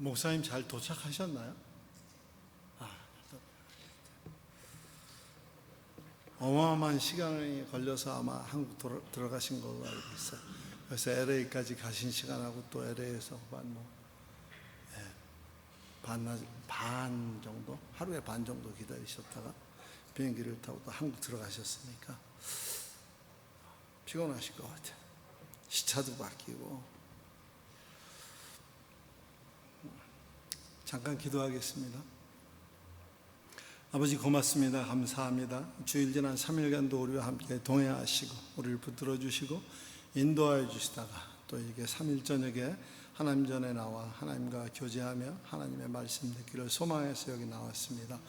목사님 잘 도착하셨나요? 어마어마한 시간이 걸려서 아마 한국 들어가신 걸로 알고 있어요. 그래서 LA까지 가신 시간하고 또 LA에서 반 정도, 하루에 반 정도 기다리셨다가 비행기를 타고 또 한국 들어가셨으니까 피곤하실 것 같아요. 시차도 바뀌고. 잠깐 기도하겠습니다. 아버지 고맙습니다. 감사합니다. 주일 지난 3일간도 우리와 함께 동행하시고 우리를 붙들어 주시고 인도하여 주시다가 또 이게 3일 저녁에 하나님 전에 나와 하나님과 교제하며 하나님의 말씀 듣기를 소망해서 여기 나왔습니다.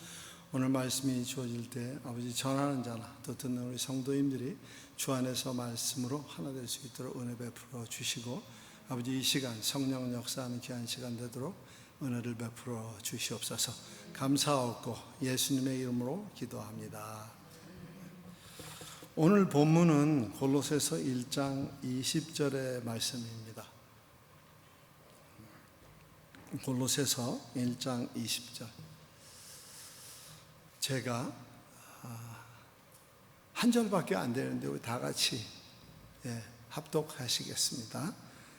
오늘 말씀이 주어질 때 아버지 전하는 자나 또 듣는 우리 성도님들이 주 안에서 말씀으로 하나 될 수 있도록 은혜 베풀어 주시고 아버지 이 시간 성령 역사하는 귀한 시간 되도록 은혜를 베풀어 주시옵소서. 감사하고 예수님의 이름으로 기도합니다. 오늘 본문은 골로새서 1장 20절의 말씀입니다. 골로새서 1장 20절. 제가 한 절밖에 안 되는데 우리 다 같이 합독하시겠습니다.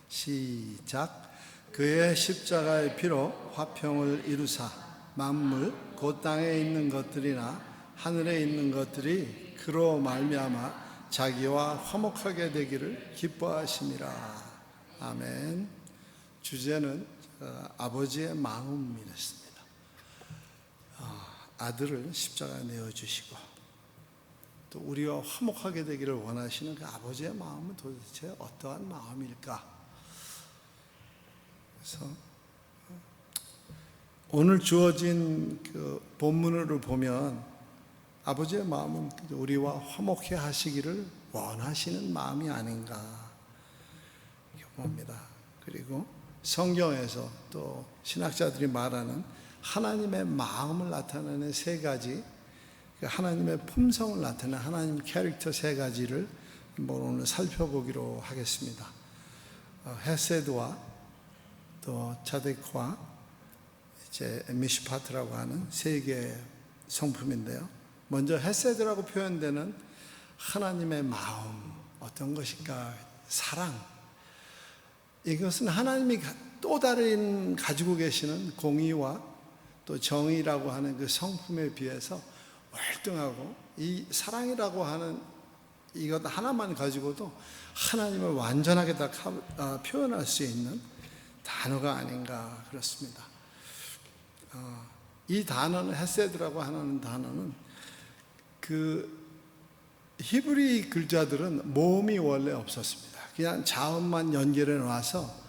시작. 그의 십자가의 피로 화평을 이루사 만물 곧 땅에 있는 것들이나 하늘에 있는 것들이 그로 말미암아 자기와 화목하게 되기를 기뻐하심이라. 아멘. 주제는 아버지의 마음이었습니다. 아들을 십자가에 내어주시고 또 우리와 화목하게 되기를 원하시는 그 아버지의 마음은 도대체 어떠한 마음일까? 그래서 오늘 주어진 그 본문으로 보면 아버지의 마음은 우리와 화목해 하시기를 원하시는 마음이 아닌가 봅니다. 그리고 성경에서 또 신학자들이 말하는 하나님의 마음을 나타내는 세 가지, 하나님의 품성을 나타내는 하나님 캐릭터 세 가지를 오늘 살펴보기로 하겠습니다. 헤세드와 또 차데크와 이제 미시파트라고 하는 세 개의 성품인데요. 먼저 헤세드라고 표현되는 하나님의 마음, 어떤 것일까? 사랑. 이것은 하나님이 또 다른 가지고 계시는 공의와 또 정의라고 하는 그 성품에 비해서 월등하고, 이 사랑이라고 하는 이것 하나만 가지고도 하나님을 완전하게 다 표현할 수 있는 단어가 아닌가 그렇습니다. 이 단어는 헤세드라고 하는 단어는 그 히브리 글자들은 모음이 원래 없었습니다. 그냥 자음만 연결해 놔서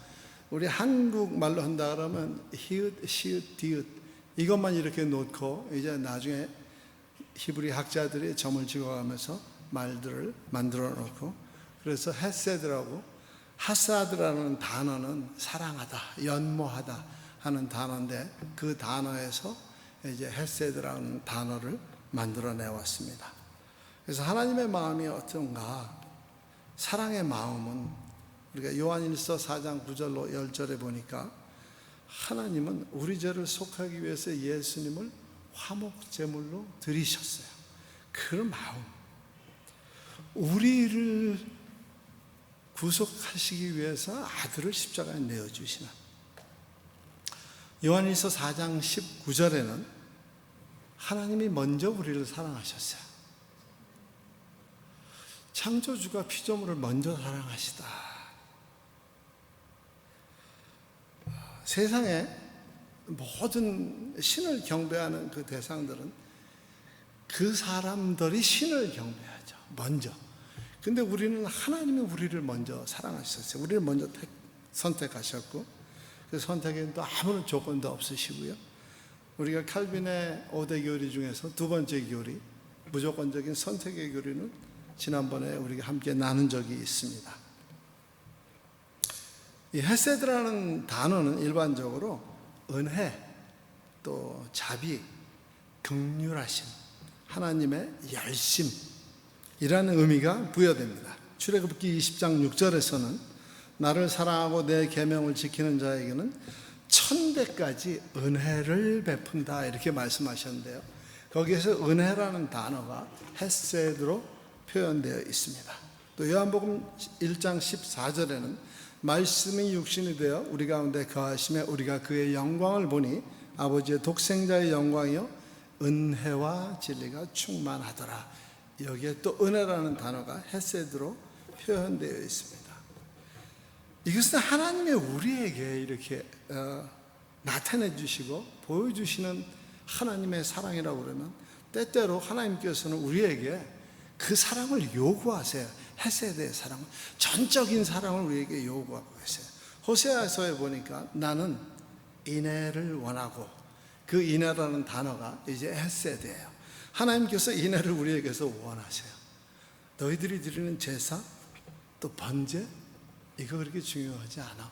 우리 한국말로 한다 그러면 히읗, 시읒, 디귿 이것만 이렇게 놓고 이제 나중에 히브리 학자들이 점을 찍어가면서 말들을 만들어 놓고, 그래서 헤세드라고, 하사드라는 단어는 사랑하다, 연모하다 하는 단어인데 그 단어에서 이제 헤세드라는 단어를 만들어내 왔습니다. 그래서 하나님의 마음이 어떤가? 사랑의 마음은 우리가 요한일서 4장 9절로 10절에 보니까 하나님은 우리 죄를 속하기 위해서 예수님을 화목제물로 드리셨어요. 그 마음, 우리를 구속하시기 위해서 아들을 십자가에 내어주시는, 요한일서 4장 19절에는 하나님이 먼저 우리를 사랑하셨어요. 창조주가 피조물을 먼저 사랑하시다. 세상에 모든 신을 경배하는 그 대상들은 그 사람들이 신을 경배하죠, 먼저. 근데 우리는 하나님이 우리를 먼저 사랑하셨어요. 우리를 먼저 선택하셨고, 그 선택에는 또 아무런 조건도 없으시고요. 우리가 칼빈의 5대 교리 중에서 두 번째 교리, 무조건적인 선택의 교리는 지난번에 우리가 함께 나눈 적이 있습니다. 이 헤세드라는 단어는 일반적으로 은혜, 또 자비, 긍휼하심, 하나님의 열심 이라는 의미가 부여됩니다. 출애굽기 20장 6절에서는 나를 사랑하고 내 계명을 지키는 자에게는 천대까지 은혜를 베푼다 이렇게 말씀하셨는데요, 거기에서 은혜라는 단어가 헤세드로 표현되어 있습니다. 또 요한복음 1장 14절에는 말씀이 육신이 되어 우리 가운데 거하심에 우리가 그의 영광을 보니 아버지의 독생자의 영광이요 은혜와 진리가 충만하더라. 여기에 또 은혜라는 단어가 헤세드로 표현되어 있습니다. 이것은 하나님의 우리에게 이렇게 나타내 주시고 보여주시는 하나님의 사랑이라고 그러면, 때때로 하나님께서는 우리에게 그 사랑을 요구하세요. 헤세드의 사랑을, 전적인 사랑을 우리에게 요구하고 계세요. 호세아서에 보니까 나는 인애를 원하고, 그 인애라는 단어가 이제 헤세드예요. 하나님께서 인애를 우리에게서 원하세요. 너희들이 드리는 제사 또 번제 이거 그렇게 중요하지 않아.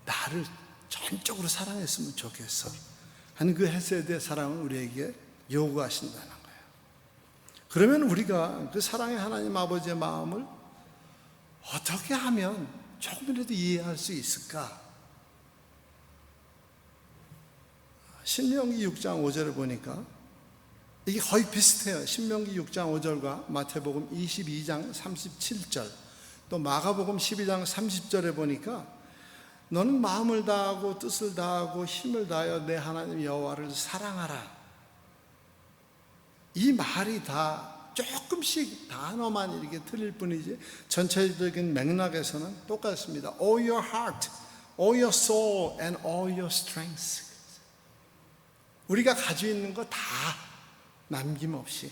나를 전적으로 사랑했으면 좋겠어 하는 그 헤세드의 사랑을 우리에게 요구하신다는 거예요. 그러면 우리가 그 사랑의 하나님 아버지의 마음을 어떻게 하면 조금이라도 이해할 수 있을까? 신명기 6장 5절을 보니까 이게 거의 비슷해요. 신명기 6장 5절과 마태복음 22장 37절, 또 마가복음 12장 30절에 보니까 너는 마음을 다하고 뜻을 다하고 힘을 다하여 내 하나님 여호와를 사랑하라. 이 말이 다 조금씩 단어만 이렇게 틀릴 뿐이지 전체적인 맥락에서는 똑같습니다. All your heart, all your soul and all your strength. 우리가 가지고 있는 거 다 남김없이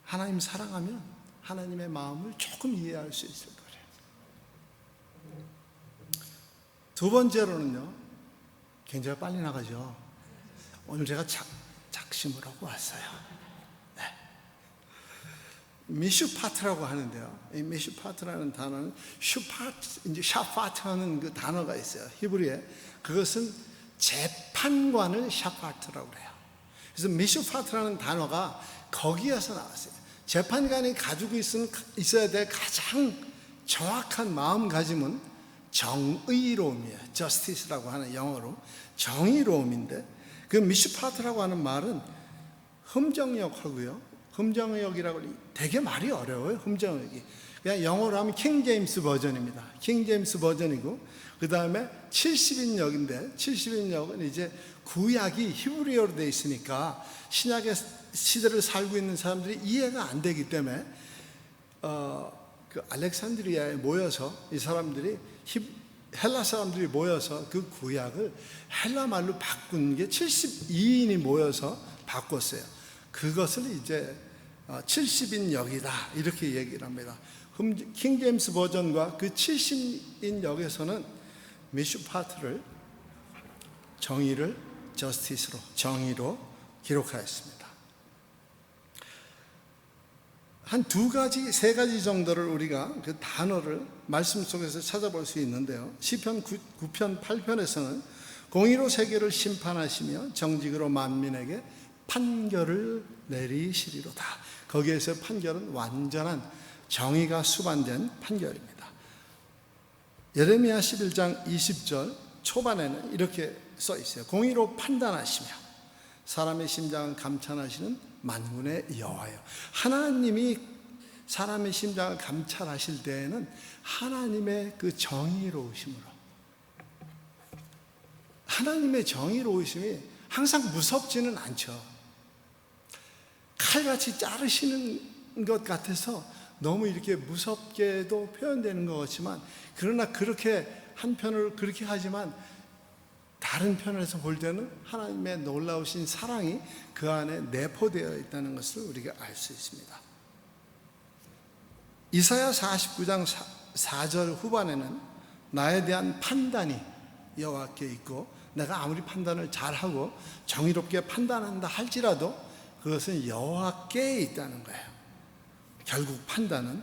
하나님 사랑하면 하나님의 마음을 조금 이해할 수 있을 거예요. 두 번째로는요, 굉장히 빨리 나가죠. 오늘 제가 작심을 하고 왔어요. 네. 미슈파트라고 하는데요, 이 미슈파트라는 단어는 이제 샤파트하는 그 단어가 있어요. 히브리에. 그것은 재판관을 샤파트라고 그래요. 그래서 미슈파트라는 단어가 거기에서 나왔어요. 재판관이 가지고 있어야 될 가장 정확한 마음가짐은 정의로움이에요. justice라고 하는 영어로 정의로움인데, 그 미슈파트라고 하는 말은 흠정역하고요, 흠정역이라고 되게 말이 어려워요. 흠정역이 그냥 영어로 하면 킹 제임스 버전입니다. 킹 제임스 버전이고, 그 다음에 70인역인데 70인역은 이제 구약이 히브리어로 되어 있으니까 신약의 시대를 살고 있는 사람들이 이해가 안 되기 때문에 그 알렉산드리아에 모여서 이 사람들이 헬라 사람들이 모여서 그 구약을 헬라 말로 바꾼 게 72인이 모여서 바꿨어요. 그것을 이제 70인역이다 이렇게 얘기를 합니다. 킹 제임스 버전과 그 70인역에서는 미슈파트를 정의를 저스티스로, 정의로 기록하였습니다. 한 두 가지, 세 가지 정도를 우리가 그 단어를 말씀 속에서 찾아볼 수 있는데요, 시편 9편 8편에서는 공의로 세계를 심판하시며 정직으로 만민에게 판결을 내리시리로다. 거기에서 판결은 완전한 정의가 수반된 판결입니다. 예레미야 11장 20절 초반에는 이렇게 써 있어요. 공의로 판단하시며 사람의 심장을 감찰하시는 만군의 여호와여. 하나님이 사람의 심장을 감찰하실 때에는 하나님의 그 정의로우심으로, 하나님의 정의로우심이 항상 무섭지는 않죠. 칼같이 자르시는 것 같아서 너무 이렇게 무섭게도 표현되는 것 같지만, 그러나 그렇게 한편을 그렇게 하지만 다른 편에서 볼 때는 하나님의 놀라우신 사랑이 그 안에 내포되어 있다는 것을 우리가 알 수 있습니다. 이사야 49장 4절 후반에는 나에 대한 판단이 여호와께 있고, 내가 아무리 판단을 잘하고 정의롭게 판단한다 할지라도 그것은 여호와께 있다는 거예요. 결국 판단은.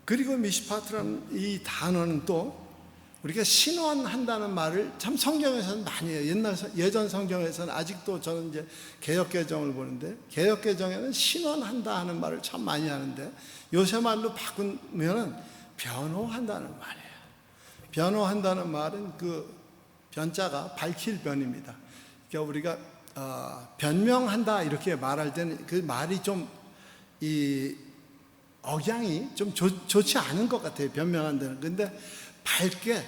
그리고 미시파트라는 이 단어는 또 우리가 신원한다는 말을 참 성경에서는 많이 해요. 예전 성경에서는, 아직도 저는 이제 개역개정을 보는데 개역개정에는 신원한다 하는 말을 참 많이 하는데, 요새 말로 바꾸면은 변호한다는 말이에요. 변호한다는 말은 그 변자가 밝힐 변입니다. 그러니까 우리가 변명한다 이렇게 말할 때는 그 말이 좀 이 억양이 좀 좋지 않은 것 같아요. 변명한다는. 근데 밝게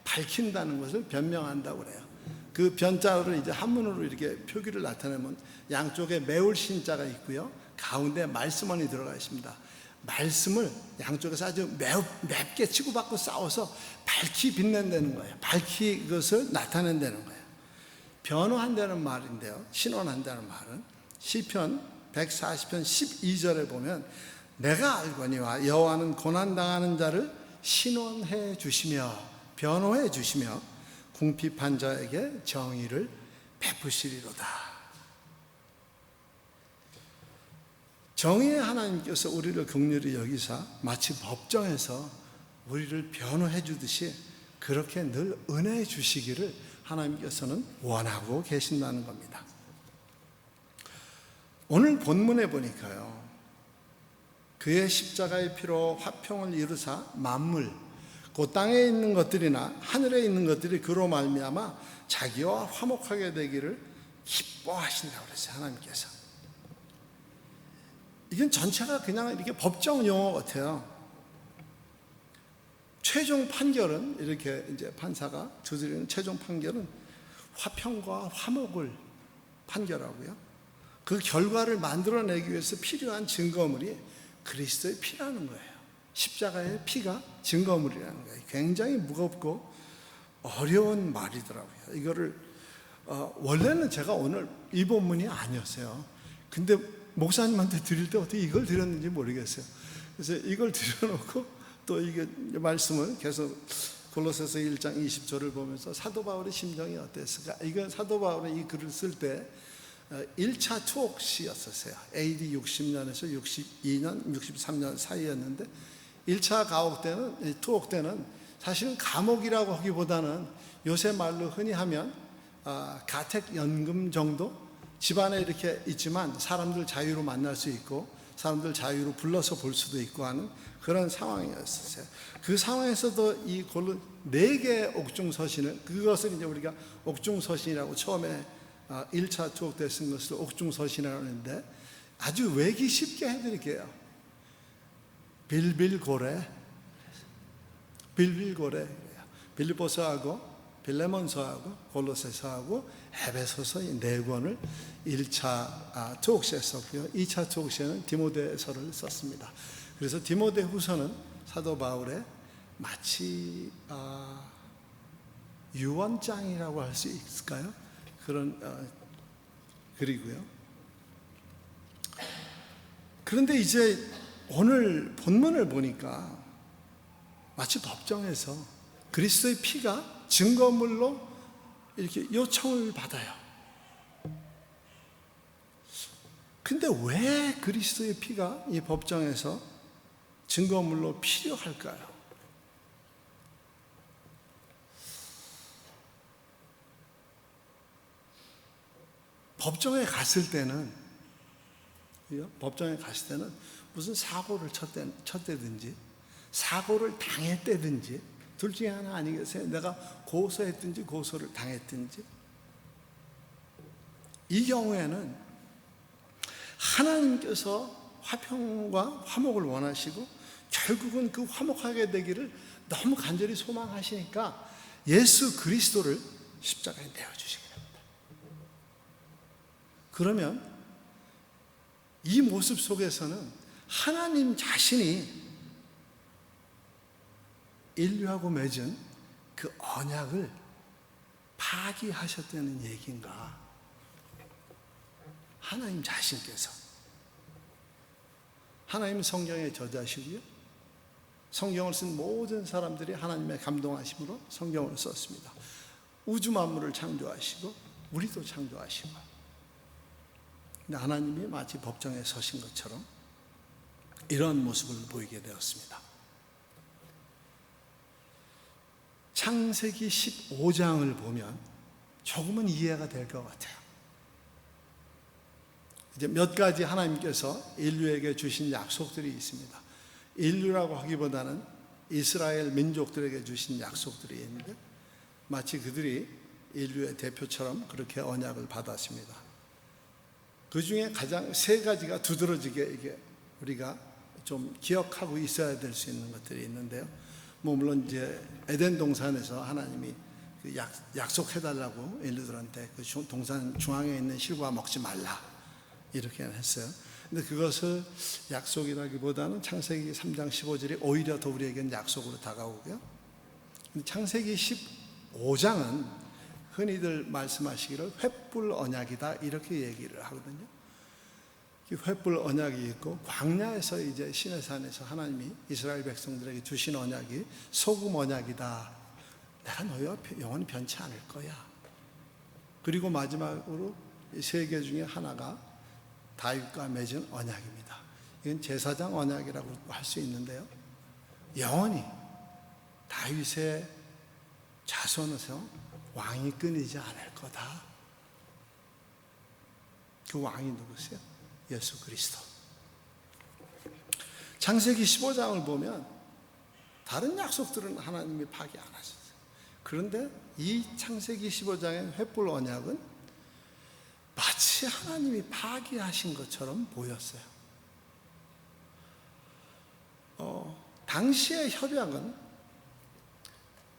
밝힌다는 것을 변명한다고 그래요. 그 변자를 이제 한문으로 이렇게 표기를 나타내면 양쪽에 매울 신자가 있고요. 가운데 말씀원이 들어가 있습니다. 말씀을 양쪽에서 아주 맵게 치고받고 싸워서 밝히 빛낸다는 거예요. 밝히 그것을 나타낸다는 거예요. 변호한다는 말인데요. 신원한다는 말은 시편 140편 12절에 보면 내가 알거니와 여호와는 고난당하는 자를 신원해 주시며 변호해 주시며 궁핍한 자에게 정의를 베푸시리로다. 정의의 하나님께서 우리를 긍휼히 여기사 마치 법정에서 우리를 변호해 주듯이 그렇게 늘 은혜해 주시기를 하나님께서는 원하고 계신다는 겁니다. 오늘 본문에 보니까요, 그의 십자가의 피로 화평을 이루사 만물 그 땅에 있는 것들이나 하늘에 있는 것들이 그로 말미암아 자기와 화목하게 되기를 기뻐하신다고 그랬어요. 하나님께서. 이건 전체가 그냥 이렇게 법정 용어 같아요. 최종 판결은 이렇게 이제 판사가 두드리는 최종 판결은 화평과 화목을 판결하고요. 그 결과를 만들어내기 위해서 필요한 증거물이 그리스도의 피라는 거예요. 십자가의 피가 증거물이라는 거예요. 굉장히 무겁고 어려운 말이더라고요. 이거를 원래는 제가 오늘 이 본문이 아니었어요. 근데 목사님한테 드릴 때 어떻게 이걸 드렸는지 모르겠어요. 그래서 이걸 드려놓고 또 이게 말씀을 계속 골로새서 1장 20절을 보면서 사도 바울의 심정이 어땠을까? 이건 사도 바울이 이 글을 쓸 때 1차 투옥시였었어요. AD 60년에서 62년, 63년 사이였는데 1차 가옥 때는, 투옥 때는 사실은 감옥이라고 하기보다는 요새 말로 흔히 하면 가택연금 정도? 집안에 이렇게 있지만 사람들 자유로 만날 수 있고 사람들 자유로 불러서 볼 수도 있고 하는 그런 상황이었어요. 그 상황에서도 이 골로 4개의 옥중서신을, 그것을 이제 우리가 옥중서신이라고 처음에 1차 투옥 때 쓴 것을 옥중서신이라고 하는데 아주 외기 쉽게 해드릴게요. 빌빌고래, 빌립보서하고 빌레몬서하고 골로새서하고 에베소서 이 4권을 1차 투옥시에 썼고요. 2차 투옥시에는 디모데서를 썼습니다. 그래서 디모데후서는 사도 바울의 마치 유언장이라고 할 수 있을까요? 그런 글이고요. 그런데 이제 오늘 본문을 보니까 마치 법정에서 그리스도의 피가 증거물로 이렇게 요청을 받아요. 근데 왜 그리스도의 피가 이 법정에서 증거물로 필요할까요? 법정에 갔을 때는 무슨 사고를 쳤다든지 사고를 당했다든지 둘 중에 하나 아니겠어요? 내가 고소했든지 고소를 당했든지. 이 경우에는 하나님께서 화평과 화목을 원하시고 결국은 그 화목하게 되기를 너무 간절히 소망하시니까 예수 그리스도를 십자가에 내어주시게 됩니다. 그러면 이 모습 속에서는 하나님 자신이 인류하고 맺은 그 언약을 파기하셨다는 얘기인가? 하나님 자신께서. 하나님은 성경의 저자시고요. 성경을 쓴 모든 사람들이 하나님의 감동하심으로 성경을 썼습니다. 우주 만물을 창조하시고 우리도 창조하시고. 근데 하나님이 마치 법정에 서신 것처럼 이런 모습을 보이게 되었습니다. 창세기 15장을 보면 조금은 이해가 될 것 같아요. 이제 몇 가지 하나님께서 인류에게 주신 약속들이 있습니다. 인류라고 하기보다는 이스라엘 민족들에게 주신 약속들이 있는데 마치 그들이 인류의 대표처럼 그렇게 언약을 받았습니다. 그 중에 가장 세 가지가 두드러지게 이게 우리가 좀 기억하고 있어야 될 수 있는 것들이 있는데요. 물론 이제 에덴 동산에서 하나님이 그 약속해달라고 인류들한테 그 동산 중앙에 있는 실과 먹지 말라 이렇게 했어요. 근데 그것을 약속이라기보다는 창세기 3장 15절이 오히려 더 우리에게는 약속으로 다가오고요. 창세기 15장은 흔히들 말씀하시기를 횃불 언약이다 이렇게 얘기를 하거든요. 횃불 언약이 있고 광야에서 이제 시내산에서 하나님이 이스라엘 백성들에게 주신 언약이 소금 언약이다. 내가 너희와 영원히 변치 않을 거야. 그리고 마지막으로 세 개 중에 하나가 다윗과 맺은 언약입니다. 이건 제사장 언약이라고 할 수 있는데요. 영원히 다윗의 자손에서 왕이 끊이지 않을 거다. 그 왕이 누구세요? 예수 그리스도. 창세기 15장을 보면 다른 약속들은 하나님이 파기 안 하셨어요. 그런데 이 창세기 15장의 횃불 언약은 마치 하나님이 파기하신 것처럼 보였어요. 당시의 협약은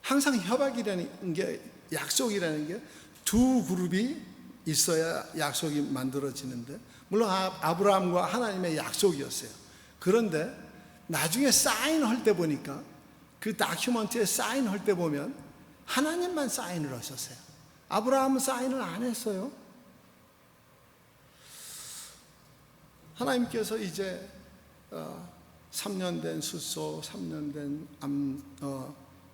항상 협약이라는 게, 약속이라는 게 두 그룹이 있어야 약속이 만들어지는데, 물론 아브라함과 하나님의 약속이었어요. 그런데 나중에 사인할 때 보니까, 그 다큐멘트에 사인할 때 보면 하나님만 사인을 하셨어요. 아브라함은 사인을 안 했어요. 하나님께서 이제 3년 된 숫소, 3년 된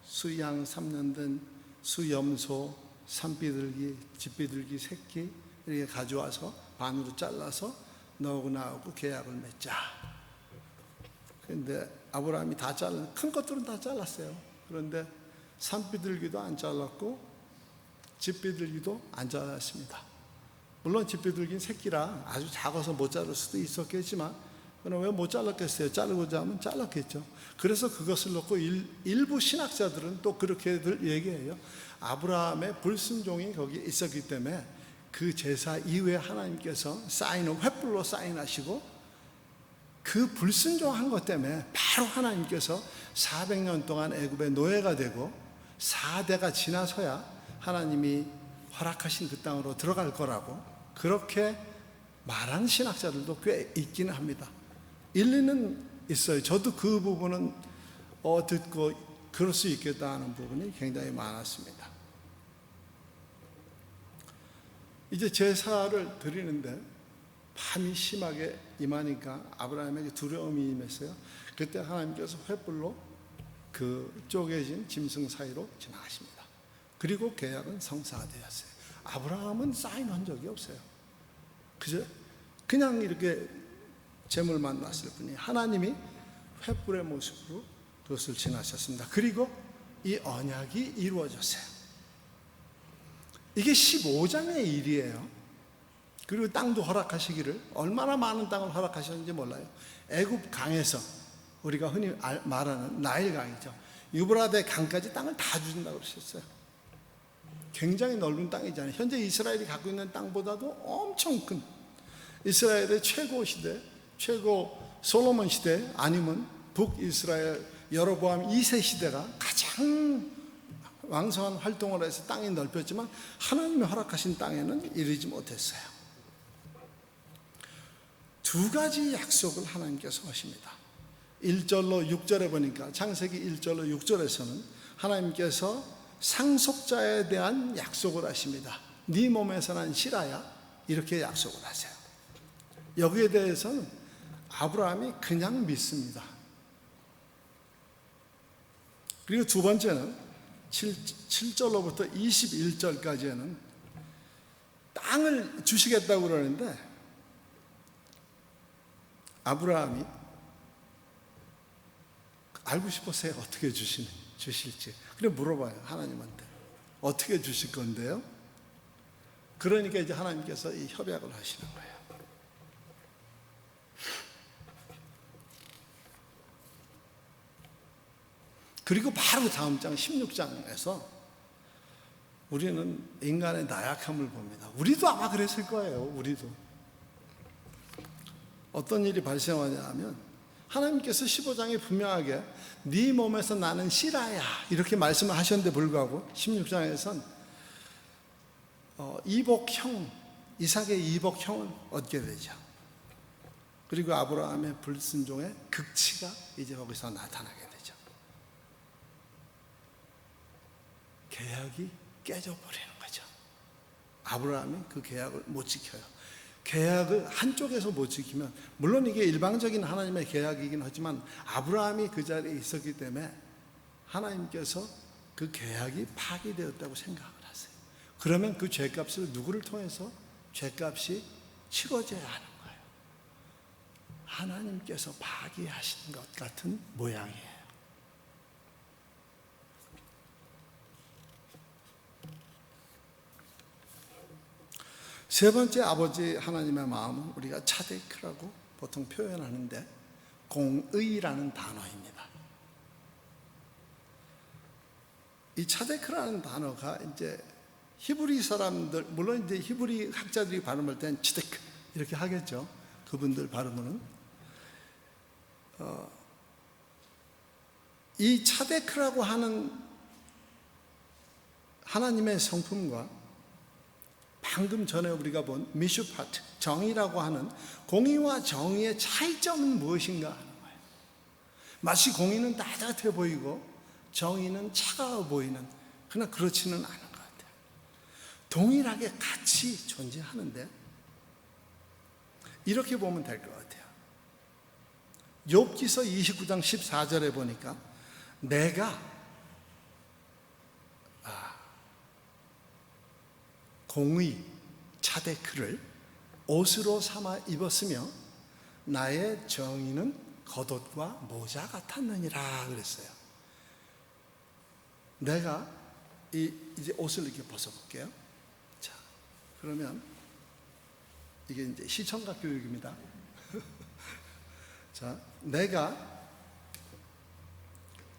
수양, 3년 된 수염소, 산비둘기, 집비둘기 새끼 이렇게 가져와서 반으로 잘라서 너하고 나하고 계약을 맺자. 그런데 아브라함이 다 큰 것들은 다 잘랐어요. 그런데 산비둘기도 안 잘랐고 집비둘기도 안 잘랐습니다. 물론 집비둘기는 새끼라 아주 작아서 못 자를 수도 있었겠지만, 그럼 왜 못 잘랐겠어요? 자르고자 하면 잘랐겠죠. 그래서 그것을 놓고 일부 신학자들은 또 그렇게들 얘기해요. 아브라함의 불순종이 거기에 있었기 때문에 그 제사 이후에 하나님께서 사인을 횃불로 사인하시고, 그 불순종한 것 때문에 바로 하나님께서 400년 동안 애굽의 노예가 되고 4대가 지나서야 하나님이 허락하신 그 땅으로 들어갈 거라고 그렇게 말하는 신학자들도 꽤 있기는 합니다. 일리는 있어요. 저도 그 부분은 듣고 그럴 수 있겠다 하는 부분이 굉장히 많았습니다. 이제 제사를 드리는데 밤이 심하게 임하니까 아브라함에게 두려움이 임했어요. 그때 하나님께서 횃불로 그 쪼개진 짐승 사이로 지나가십니다. 그리고 계약은 성사되었어요. 아브라함은 사인한 적이 없어요. 그냥 이렇게 재물만 났을 뿐이 하나님이 횃불의 모습으로 그것을 지나셨습니다. 그리고 이 언약이 이루어졌어요. 이게 15장의 일이에요. 그리고 땅도 허락하시기를, 얼마나 많은 땅을 허락하셨는지 몰라요. 애굽 강에서 우리가 흔히 말하는 나일 강이죠. 유브라데 강까지 땅을 다 주신다고 그러셨어요. 굉장히 넓은 땅이잖아요. 현재 이스라엘이 갖고 있는 땅보다도 엄청 큰, 이스라엘의 최고 시대, 최고 솔로몬 시대 아니면 북이스라엘 여로보암 2세 시대가 가장 왕성한 활동을 해서 땅이 넓혔지만 하나님이 허락하신 땅에는 이르지 못했어요. 두 가지 약속을 하나님께서 하십니다. 1절로 6절에 보니까, 창세기 1절로 6절에서는 하나님께서 상속자에 대한 약속을 하십니다. 네 몸에서 난 실하야, 이렇게 약속을 하세요. 여기에 대해서는 아브라함이 그냥 믿습니다. 그리고 두 번째는 7절로부터 21절까지는 땅을 주시겠다고 그러는데, 아브라함이 알고 싶었어요. 어떻게 주실지. 그래 물어봐요. 하나님한테. 어떻게 주실 건데요? 그러니까 이제 하나님께서 이 협약을 하시는 거예요. 그리고 바로 다음 장 16장에서 우리는 인간의 나약함을 봅니다. 우리도 아마 그랬을 거예요. 우리도. 어떤 일이 발생하냐 하면 하나님께서 15장에 분명하게 네 몸에서 나는 씨라야 이렇게 말씀을 하셨는데 불구하고 16장에선 이복형, 이삭의 이복형을 얻게 되죠. 그리고 아브라함의 불순종의 극치가 이제 거기서 나타나게 되죠. 계약이 깨져버리는 거죠. 아브라함이 그 계약을 못 지켜요. 계약을 한쪽에서 못 지키면, 물론 이게 일방적인 하나님의 계약이긴 하지만 아브라함이 그 자리에 있었기 때문에 하나님께서 그 계약이 파기되었다고 생각을 하세요. 그러면 그 죄값을 누구를 통해서 죄값이 치러져야 하는 거예요. 하나님께서 파기하신 것 같은 모양이에요. 세 번째 아버지 하나님의 마음은 우리가 차데크라고 보통 표현하는데 공의라는 단어입니다. 이 차데크라는 단어가 이제 히브리 사람들, 물론 이제 히브리 학자들이 발음할 때는 치데크 이렇게 하겠죠. 그분들 발음은 이 차데크라고 하는 하나님의 성품과 방금 전에 우리가 본 미슈파트, 정의라고 하는 공의와 정의의 차이점은 무엇인가 하는 거예요. 마치 공의는 따뜻해 보이고 정의는 차가워 보이는, 그러나 그렇지는 않은 것 같아요. 동일하게 같이 존재하는데 이렇게 보면 될 것 같아요. 욥기서 29장 14절에 보니까 내가 공의 차데크를 옷으로 삼아 입었으며 나의 정의는 겉옷과 모자 같았느니라 그랬어요. 내가 이제 옷을 이렇게 벗어볼게요. 자, 그러면 이게 이제 시청각 교육입니다. 자, 내가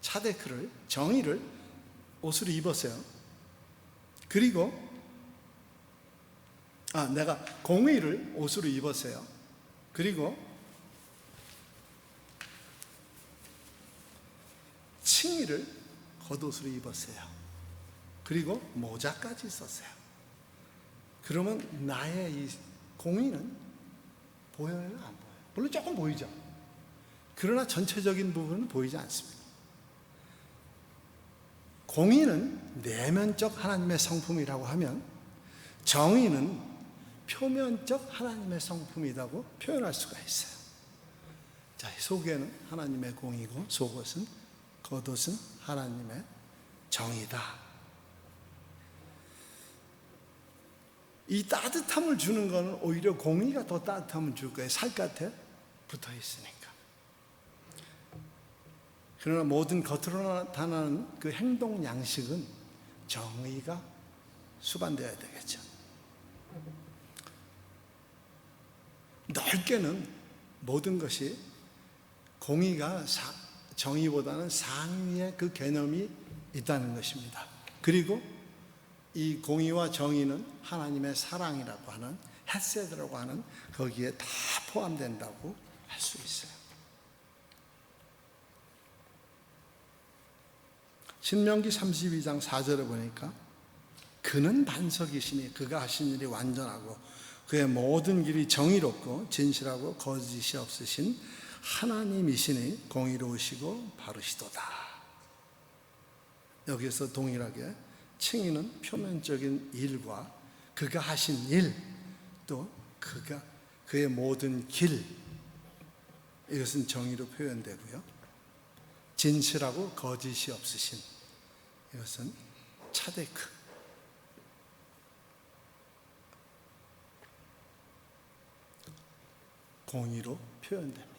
차데크를, 정의를 옷으로 입었어요. 그리고 내가 공의를 옷으로 입었어요. 그리고 칭의를 겉옷으로 입었어요. 그리고 모자까지 썼어요. 그러면 나의 이 공의는 보여요? 안 보여요? 물론 조금 보이죠. 그러나 전체적인 부분은 보이지 않습니다. 공의는 내면적 하나님의 성품이라고 하면 정의는 표면적 하나님의 성품이라고 표현할 수가 있어요. 자, 속에는 하나님의 공이고 속옷은, 겉옷은 하나님의 정의다. 이 따뜻함을 주는 것은 오히려 공의가 더 따뜻함을 줄 거예요. 살갗에 붙어 있으니까. 그러나 모든 겉으로 나타나는 그 행동 양식은 정의가 수반되어야 되겠죠. 넓게는 모든 것이 공의가 정의보다는 상위의 그 개념이 있다는 것입니다. 그리고 이 공의와 정의는 하나님의 사랑이라고 하는, 헤세드라고 하는 거기에 다 포함된다고 할 수 있어요. 신명기 32장 4절에 보니까 그는 반석이시니 그가 하신 일이 완전하고 그의 모든 길이 정의롭고 진실하고 거짓이 없으신 하나님이시니 공의로우시고 바르시도다. 여기서 동일하게 칭의는 표면적인 일과 그가 하신 일, 또 그의 모든 길, 이것은 정의로 표현되고요. 진실하고 거짓이 없으신, 이것은 차데크, 공의로 표현됩니다.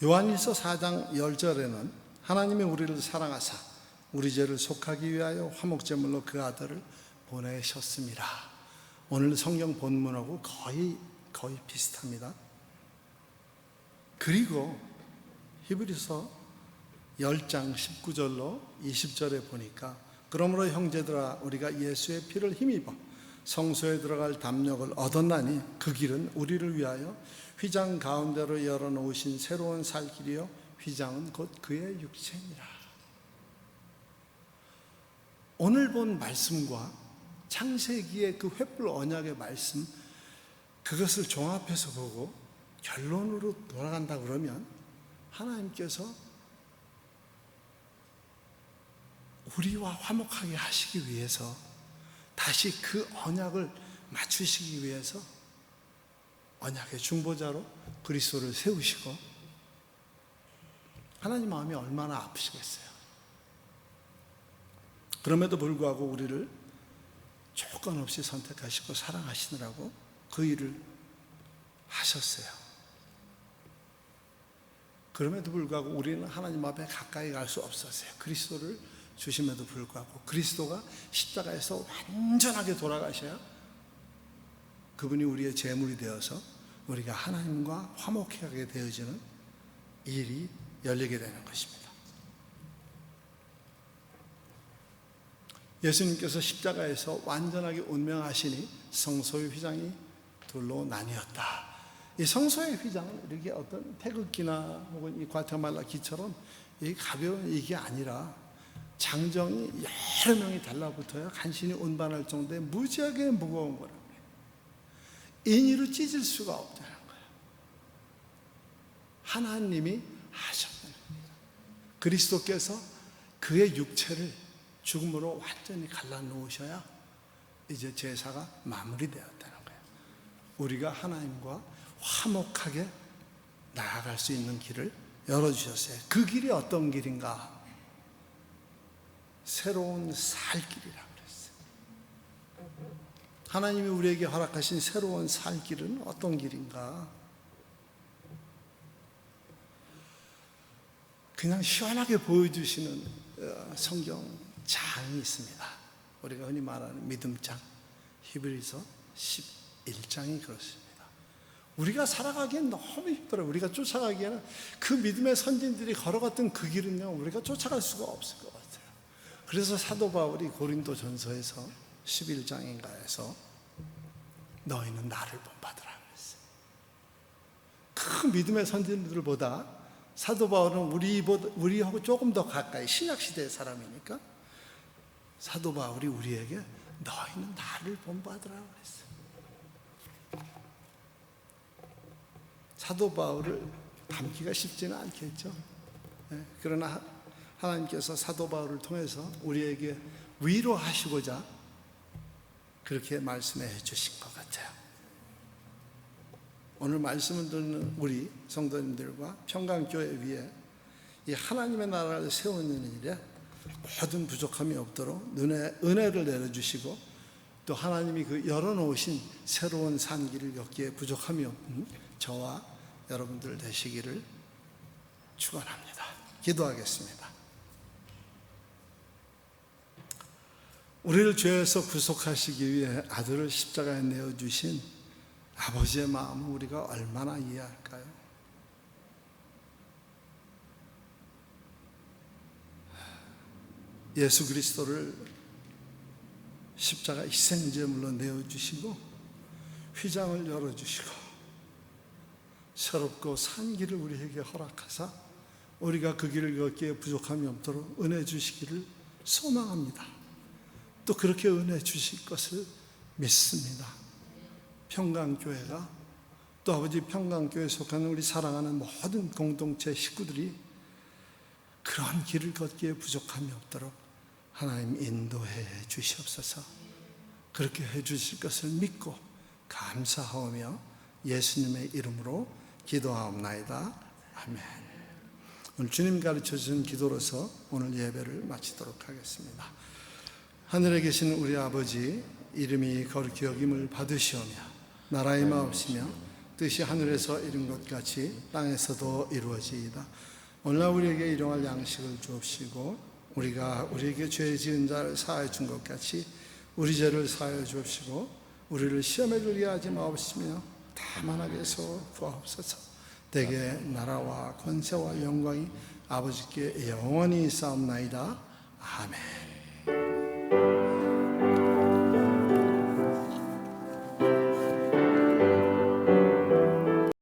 요한일서 4장 10절에는 하나님이 우리를 사랑하사 우리 죄를 속하기 위하여 화목제물로 그 아들을 보내셨습니다. 오늘 성경 본문하고 거의 거의 비슷합니다. 그리고 히브리서 10장 19절로 20절에 보니까 그러므로 형제들아 우리가 예수의 피를 힘입어 성소에 들어갈 담력을 얻었나니 그 길은 우리를 위하여 휘장 가운데로 열어놓으신 새로운 살 길이요 휘장은 곧 그의 육체니라. 오늘 본 말씀과 창세기의 그 횃불 언약의 말씀, 그것을 종합해서 보고 결론으로 돌아간다 그러면 하나님께서 우리와 화목하게 하시기 위해서 다시 그 언약을 맞추시기 위해서 언약의 중보자로 그리스도를 세우시고, 하나님 마음이 얼마나 아프시겠어요. 그럼에도 불구하고 우리를 조건 없이 선택하시고 사랑하시느라고 그 일을 하셨어요. 그럼에도 불구하고 우리는 하나님 앞에 가까이 갈 수 없었어요. 그리스도를 주심에도 불구하고 그리스도가 십자가에서 완전하게 돌아가셔야 그분이 우리의 제물이 되어서 우리가 하나님과 화목하게 되어지는 일이 열리게 되는 것입니다. 예수님께서 십자가에서 완전하게 운명하시니 성소의 휘장이 둘로 나뉘었다. 이 성소의 휘장은 이렇게 어떤 태극기나 혹은 이 과테말라 기처럼 이 가벼운 이게 아니라 장정이 여러 명이 달라붙어야 간신히 운반할 정도의 무지하게 무거운 거라고 해요. 인위로 찢을 수가 없다는 거예요. 하나님이 하셨다는 겁니다. 그리스도께서 그의 육체를 죽음으로 완전히 갈라놓으셔야 이제 제사가 마무리되었다는 거예요. 우리가 하나님과 화목하게 나아갈 수 있는 길을 열어주셨어요. 그 길이 어떤 길인가? 새로운 살 길이라고 그랬어요. 하나님이 우리에게 허락하신 새로운 살 길은 어떤 길인가? 그냥 시원하게 보여주시는 성경 장이 있습니다. 우리가 흔히 말하는 믿음장, 히브리서 11장이 그렇습니다. 우리가 살아가기엔 너무 힘들어요. 우리가 쫓아가기에는 그 믿음의 선진들이 걸어갔던 그 길은요, 우리가 쫓아갈 수가 없을 것 같아요. 그래서 사도 바울이 고린도 전서에서 11장인가에서 너희는 나를 본받으라 그랬어요. 그 믿음의 선진들보다 사도 바울은 우리하고 조금 더 가까이 신약시대의 사람이니까 사도 바울이 우리에게 너희는 나를 본받으라 그랬어요. 사도 바울을 닮기가 쉽지는 않겠죠. 그러나 하나님께서 사도 바울을 통해서 우리에게 위로하시고자 그렇게 말씀해 주신 것 같아요. 오늘 말씀을 듣는 우리 성도님들과 평강교회 위에 이 하나님의 나라를 세우는 일에 모든 부족함이 없도록 은혜를 내려주시고, 또 하나님이 그 열어놓으신 새로운 산길을 걷기에 부족함이 없는 저와 여러분들 되시기를 축원합니다. 기도하겠습니다. 우리를 죄에서 구속하시기 위해 아들을 십자가에 내어주신 아버지의 마음을 우리가 얼마나 이해할까요? 예수 그리스도를 십자가 희생제물로 내어주시고 휘장을 열어주시고 새롭고 산 길을 우리에게 허락하사 우리가 그 길을 걷기에 부족함이 없도록 은혜 주시기를 소망합니다. 또 그렇게 은혜 주실 것을 믿습니다. 평강교회가, 또 아버지 평강교회에 속하는 우리 사랑하는 모든 공동체 식구들이 그런 길을 걷기에 부족함이 없도록 하나님 인도해 주시옵소서. 그렇게 해 주실 것을 믿고 감사하오며 예수님의 이름으로 기도하옵나이다. 아멘. 오늘 주님 가르쳐 주신 기도로서 오늘 예배를 마치도록 하겠습니다. 하늘에 계신 우리 아버지, 이름이 거룩히 여김을 받으시오며 나라의 마옵시며 뜻이 하늘에서 이룬 것 같이 땅에서도 이루어지이다. 오늘날 우리에게 일용할 양식을 주옵시고 우리가 우리에게 죄 지은 자를 사하여 준 것 같이 우리 죄를 사하여 주옵시고 우리를 시험에 들게 하지 마옵시며 다만하게 해서 구하옵소서. 대개 나라와 권세와 영광이 아버지께 영원히 있사옵나이다. 아멘.